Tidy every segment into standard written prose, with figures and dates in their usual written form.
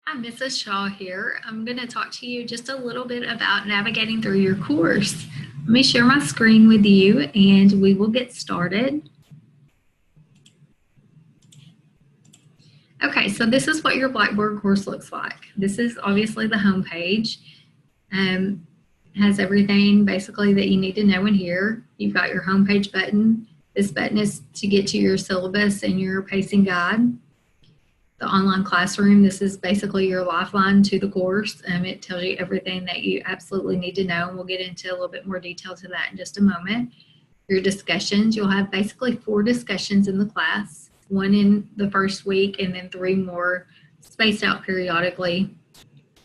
Hi, Mrs. Shaw here. I'm going to talk to you just a little bit about navigating through your course. Let me share my screen with you and we will get started. Okay, so this is what your Blackboard course looks like. This is obviously the home page. Has everything basically that you need to know in here. You've got your homepage button. This button is to get to your syllabus and your pacing guide. The online classroom, this is basically your lifeline to the course. It tells you everything that you absolutely need to know, and we'll get into a little bit more detail to that in just a moment. Your discussions, you'll have basically 4 discussions in the class, 1 in the first week and then 3 more spaced out periodically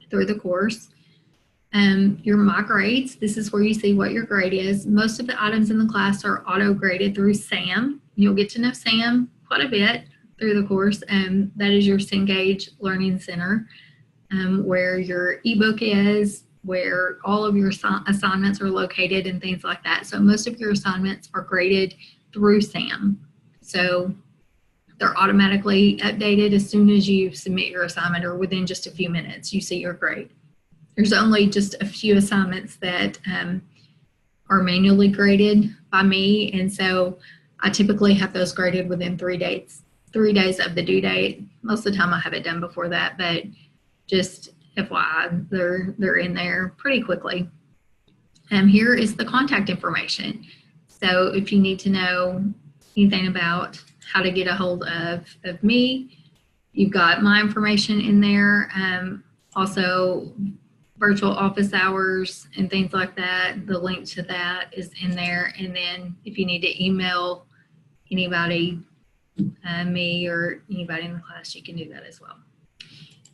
through the course. Your My Grades, this is where you see what your grade is. Most of the items in the class are auto-graded through SAM. You'll get to know SAM quite a bit through the course. That is your Cengage Learning Center, where your ebook is, where all of your assignments are located and things like that. So most of your assignments are graded through SAM. So they're automatically updated as soon as you submit your assignment, or within just a few minutes you see your grade. There's only just a few assignments that are manually graded by me, and so I typically have those graded within 3 days of the due date. Most of the time I have it done before that, but just FYI, they're in there pretty quickly. Here is the contact information. So if you need to know anything about how to get a hold of me, you've got my information in there. Also, virtual office hours and things like that. The link to that is in there. And then if you need to email anybody, me or anybody in the class, you can do that as well.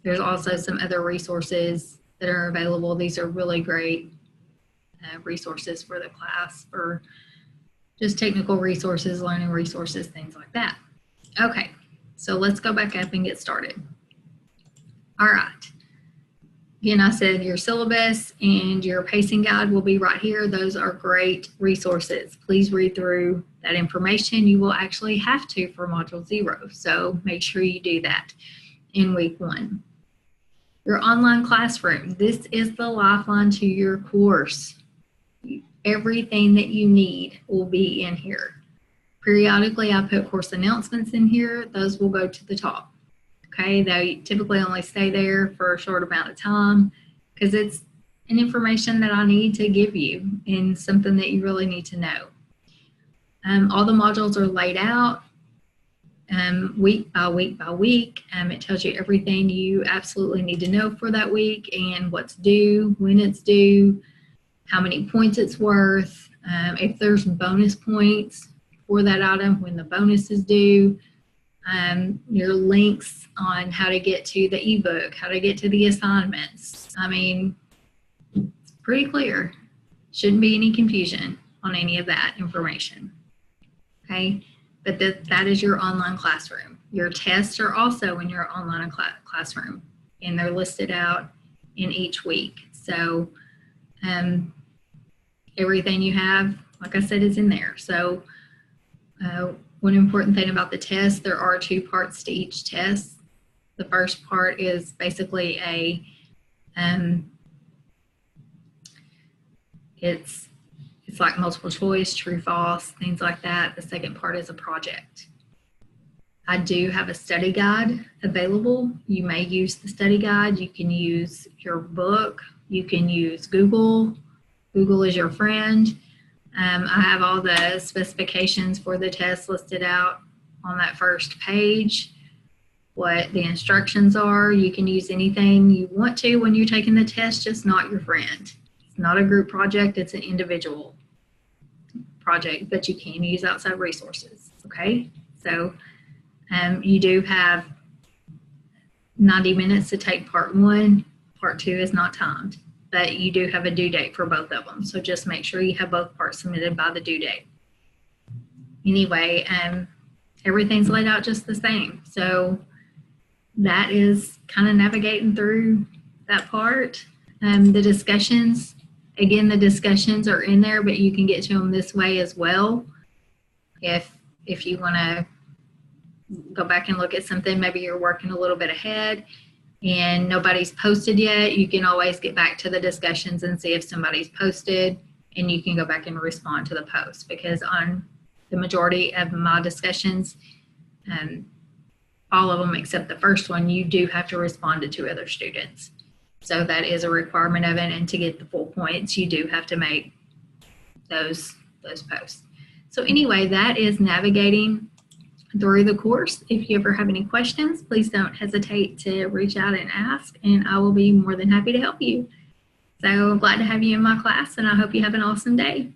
There's also some other resources that are available. These are really great resources for the class, for just technical resources, learning resources, things like that. Okay, so let's go back up and get started. All right. Again, I said your syllabus and your pacing guide will be right here. Those are great resources. Please read through that information. You will actually have to for Module 0, so make sure you do that in week 1. Your online classroom. This is the lifeline to your course. Everything that you need will be in here. Periodically, I put course announcements in here. Those will go to the top. Okay, they typically only stay there for a short amount of time because it's an information that I need to give you and something that you really need to know. All the modules are laid out week by week by week. It tells you everything you absolutely need to know for that week and what's due, when it's due, how many points it's worth, if there's bonus points for that item, when the bonus is due. Your links on how to get to the ebook, how to get to the assignments. I mean, it's pretty clear. Shouldn't be any confusion on any of that information. Okay, but that is your online classroom. Your tests are also in your online classroom, and they're listed out in each week. So everything you have, like I said, is in there. So one important thing about the test, there are 2 parts to each test. The first part is basically it's like multiple choice, true, false, things like that. The second part is a project. I do have a study guide available. You may use the study guide. You can use your book. You can use Google. Google is your friend. I have all the specifications for the test listed out on that first page, what the instructions are. You can use anything you want to when you're taking the test, just not your friend. It's not a group project, it's an individual project, but you can use outside resources, okay? So you do have 90 minutes to take part 1. Part 2 is not timed, but you do have a due date for both of them. So just make sure you have both parts submitted by the due date. Anyway, everything's laid out just the same. So that is kind of navigating through that part. The discussions, again, the discussions are in there, but you can get to them this way as well. If you want to go back and look at something, maybe you're working a little bit ahead, and nobody's posted yet, you can always get back to the discussions and see if somebody's posted, and you can go back and respond to the post, because on the majority of my discussions, all of them except the first one, you do have to respond to 2 other students. So that is a requirement of it, and to get the full points, you do have to make those posts. So anyway, that is navigating through the course. If you ever have any questions, please don't hesitate to reach out and ask, and I will be more than happy to help you. So I'm glad to have you in my class, and I hope you have an awesome day.